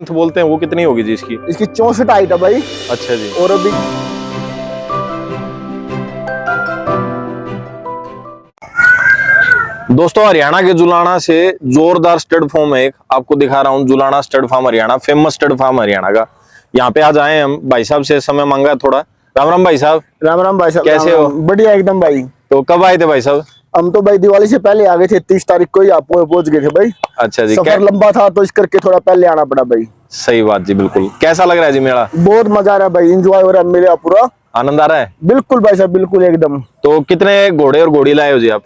बोलते हैं वो कितनी होगी जी इसकी? इसकी 64 हाइट है भाई। अच्छा जी। और अभी दोस्तों हरियाणा के जुलाना से जोरदार स्टड फार्म है, एक आपको दिखा रहा हूँ। Julana stud farm Haryana, famous stud farm Haryana का। यहाँ पे आज आए हम, भाई साहब से समय मांगा थोड़ा। राम राम भाई साहब। राम राम भाई साहब। कैसे हो? बढ़िया एकदम भाई। तो कब आए थे भाई साहब? हम तो भाई दिवाली से पहले आ गए थे, 30 तारीख को ही आप पहुंच गए थे भाई। अच्छा जी। सफर लंबा था तो इस करके थोड़ा पहले आना पड़ा भाई। सही बात जी, बिल्कुल। कैसा लग रहा है जी मेला? बहुत मजा आ रहा है भाई, एंजॉय हो रहा है मेरा पूरा। आनंद आ रहा है? बिल्कुल भाई साहब, बिल्कुल एकदम। तो कितने घोड़े और घोड़ी लाए हो जी आप?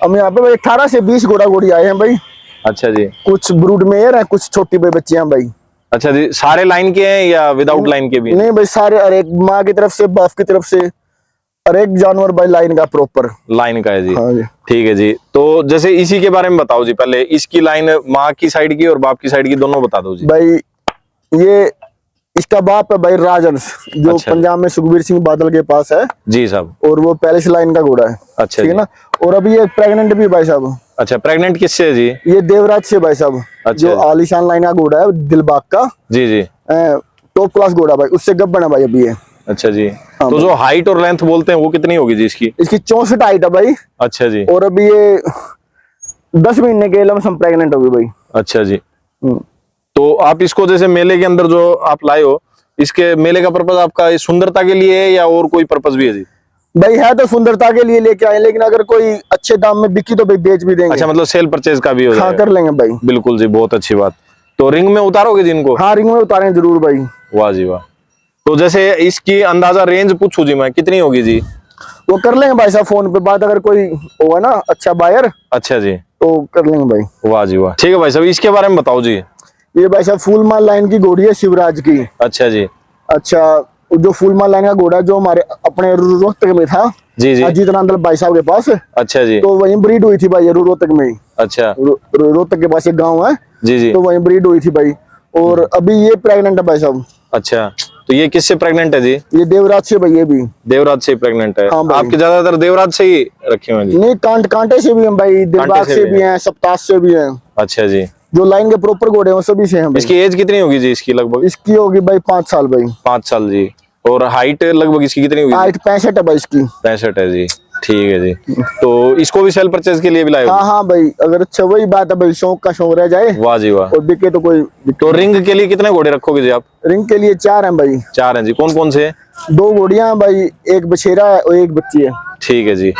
हम यहाँ पे भाई 18 से 20 घोड़ा घोड़ी आए हैं भाई। अच्छा जी। कुछ ब्रूड मेयर है, कुछ छोटी भाई बच्चे हैं भाई। अच्छा जी, सारे लाइन के हैं या विदाउट लाइन के भी? नहीं भाई, सारे, हर एक माँ की तरफ से, बाप की तरफ से, हर एक जानवर भाई लाइन का प्रॉपर लाइन का है जी। हाँ जी। ठीक है जी। तो जैसे इसी के बारे में बताओ जी, पहले इसकी लाइन माँ की साइड की और बाप की साइड की दोनों बता दो जी। भाई ये इसका बाप है भाई राजहंस, जो अच्छा। पंजाब में सुखबीर सिंह बादल के पास है जी साहब। और वो पहले से लाइन का घोड़ा है। अच्छा ठीक है ना। और अभी ये प्रेग्नेंट भी भाई साहब। अच्छा, प्रेग्नेंट किससे है जी? ये देवराज से भाई साहब। अच्छा। जो आलीशान लाइन का घोड़ा है दिलबाग का, जी जी। टॉप क्लास घोड़ा भाई, उससे गब्बन है भाई अभी ये। अच्छा जी। हाँ तो भाई। जो हाइट और लेंथ बोलते हैं वो कितनी होगी जी इसकी? इसकी 64 हाइट है भाई। अच्छा जी। और अभी ये 10 महीने के लमसम प्रेग्नेंट होगी भाई। अच्छा जी। तो आप इसको जैसे मेले के अंदर जो आप लाए हो, इसके मेले का पर्पज आपका इस सुंदरता के लिए है या और कोई पर्पज भी है जी? भाई है तो सुंदरता के लिए लेके आए, लेकिन अगर कोई अच्छे दाम में बिकी तो भाई बेच भी देंगे। अच्छा, मतलब सेल परचेज का भी हो हाँ जाएगा? कर लेंगे भाई। बिल्कुल जी, बहुत अच्छी बात। तो रिंग में उतारोगे जी इनको? हाँ रिंग में उतारें जरूर भाई। वाह जी वाह। तो जैसे इसकी अंदाजा रेंज पूछूं जी मैं, कितनी होगी जी? वो कर लेंगे भाई साहब फोन पे बात, अगर कोई होगा ना अच्छा बायर अच्छा जी। तो कर लेंगे भाई। वाह जी वाह। ठीक है भाई साहब, इसके बारे में बताओ जी। ये भाई साहब फुल माल लाइन की घोड़ी है शिवराज की। अच्छा जी। अच्छा, जो फुल माल लाइन का घोड़ा जो हमारे अपने रोहतक में था, जी जी। अजीत नंदल भाई साहब के पास, अच्छा जी। तो वहीं ब्रीड हुई थी भाई रोहतक में ही। अच्छा। रोहतक के पास एक गांव है, जी जी। तो वहीं ब्रीड हुई थी भाई। और अभी ये प्रेग्नेंट है भाई साहब। अच्छा, तो ये किससे प्रेग्नेंट है जी? ये देवराज से भाई, ये भी देवराज से प्रेग्नेंट है। हाँ भाई। आपके ज्यादातर देवराज से ही रखे हुए हैं जी? नहीं, कांटे से भी हैं भाई, दिलबाग से से भी भी हैं, सप्तास से भी हैं। अच्छा जी। जो लाइन के प्रॉपर घोड़े हैं वो सभी से हैं भाई। इसकी एज कितनी होगी जी इसकी लगभग? इसकी होगी भाई 5 साल भाई। 5 साल जी। और हाइट लगभग इसकी कितनी होगी? हाइट 65 है भाई इसकी। 65 है जी। ठीक है जी। तो इसको भी सेल परचेज के लिए भी लाए हो? हाँ हाँ भाई, अगर अच्छा वही बात है भाई, शौक का शौक रह जाए। वाह जी वाह। और बिके तो कोई। तो रिंग के लिए कितने घोड़े रखोगे जी आप? रिंग के लिए 4 हैं भाई। 4 हैं जी। कौन कौन से? 2 घोड़ियां हैं भाई, एक बछेरा है और एक बच्ची है। ठीक है जी।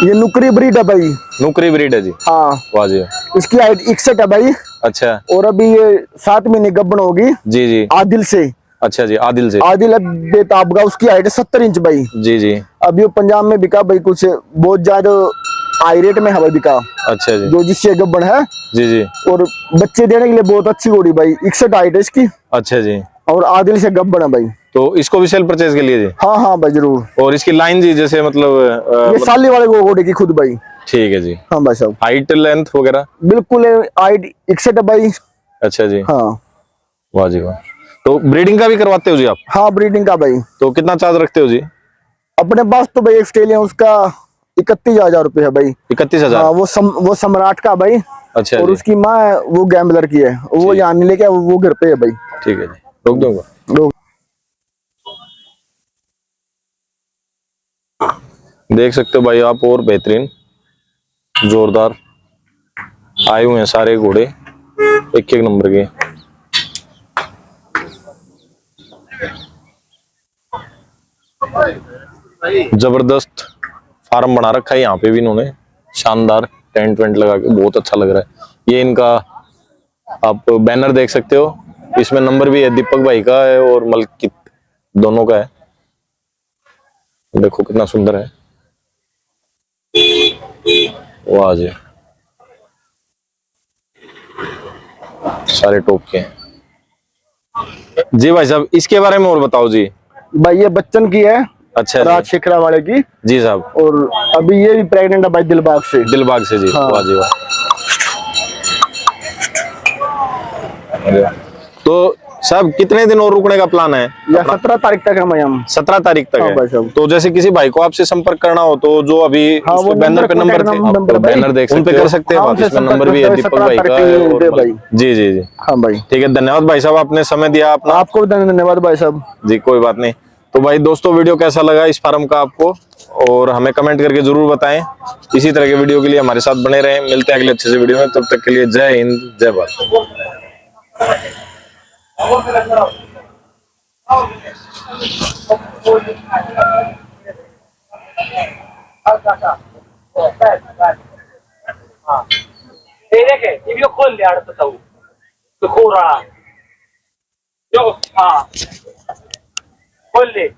ये नुकरी ब्रीड है भाई। नुकरी ब्रीड है जी। हाँ। वाह जी वाह। इसकी हाइट 61 है भाई। अच्छा। और अभी ये 7 महीने गब्बन होगी। जी जी। आदिल से। अच्छा जी, आदिल से। आदिल बेताब का, उसकी हाइट 70 इंच भाई। जी जी। अभी वो पंजाब में बिका भाई, कुछ बहुत ज्यादा हाई रेट में है भाई बिका। अच्छा जी। जो जिससे गब्बन है। जी जी। और बच्चे देने के लिए बहुत अच्छी घोड़ी भाई, 61 हाइट है इसकी। अच्छा जी। और आदिल से गब्बन है भाई। तो इसको भी सेल परचेज के लिए जी? हाँ हाँ भाई जरूर। और इसकी लाइन जी जैसे मतलब ये साली वाले घोड़े की खुद भाई। ठीक है जी। हाँ भाई साहब। हाइट लेंथ वगैरह? बिल्कुल हाइट 61 है भाई। अच्छा जी। हाँ। वाह जी वाह। तो ब्रीडिंग का भी करवाते हो जी आप? हाँ ब्रीडिंग का भाई। तो कितना चार्ज रखते हो जी? अपने पास तो भाई ऑस्ट्रेलिया उसका 31,000 रुपये है भाई। 31,000? हाँ वो सम्राट का भाई। अच्छा और जी। उसकी माँ है वो गैम्बलर की है, वो यहाँ नहीं लेके वो घर पे है भाई। ठीक है जी, रोक दूंगा। लोग देख सकते हो भाई आप, और बेहतरीन जोरदार आए हुए हैं सारे घोड़े, एक एक नंबर के। जबरदस्त फार्म बना रखा है यहाँ पे भी इन्होंने, शानदार टेंट वेंट लगा के, बहुत अच्छा लग रहा है। ये इनका आप बैनर देख सकते हो, इसमें नंबर भी है, दीपक भाई का है और मलकित दोनों का है। देखो कितना सुंदर है। वाह जी, सारे टॉप के हैं जी। भाई साहब इसके बारे में और बताओ जी। भाई ये बच्चन की है। अच्छा राजशेखरा वाले की जी साहब। और अभी ये भी प्रेग्नेंट है भाई दिलबाग से। दिलबाग से जी। हाँ। वाह जी वाह। तो साहब कितने दिन और रुकने का प्लान है? या 17 तारीख तक है भाई हम। 17 तारीख तक हाँ है। भाई साहब। तो जैसे किसी भाई को आपसे संपर्क करना हो तो जो अभी हाँ, उस वो पे बैनर पे नंबर थे, नंबर भाई। बैनर देख सकते कर सकते हैं हाँ, आप, उनसे इसमें संपर्क नंबर भी है करते हुए दीपक 17 भाई का तारीख है। को दे और भाई। जी जी जी हाँ भाई। ठीक है, धन्यवाद भाई साहब, आपने समय दिया अपना। आपको भी धन्यवाद भाई साहब। जी कोई बात नहीं। तो भाई दोस्तों, वीडियो कैसा लगा इस फार्म का आपको, और हमें कमेंट करके जरूर बताएं। इसी तरह के वीडियो के लिए हमारे साथ बने रहें। मिलते हैं अगले अच्छे से वीडियो में, तब तक के लिए जय हिंद जय भारत। ते देखे ये भी खोल ले अडत जाऊ तो खोरा जो हाँ खोल ले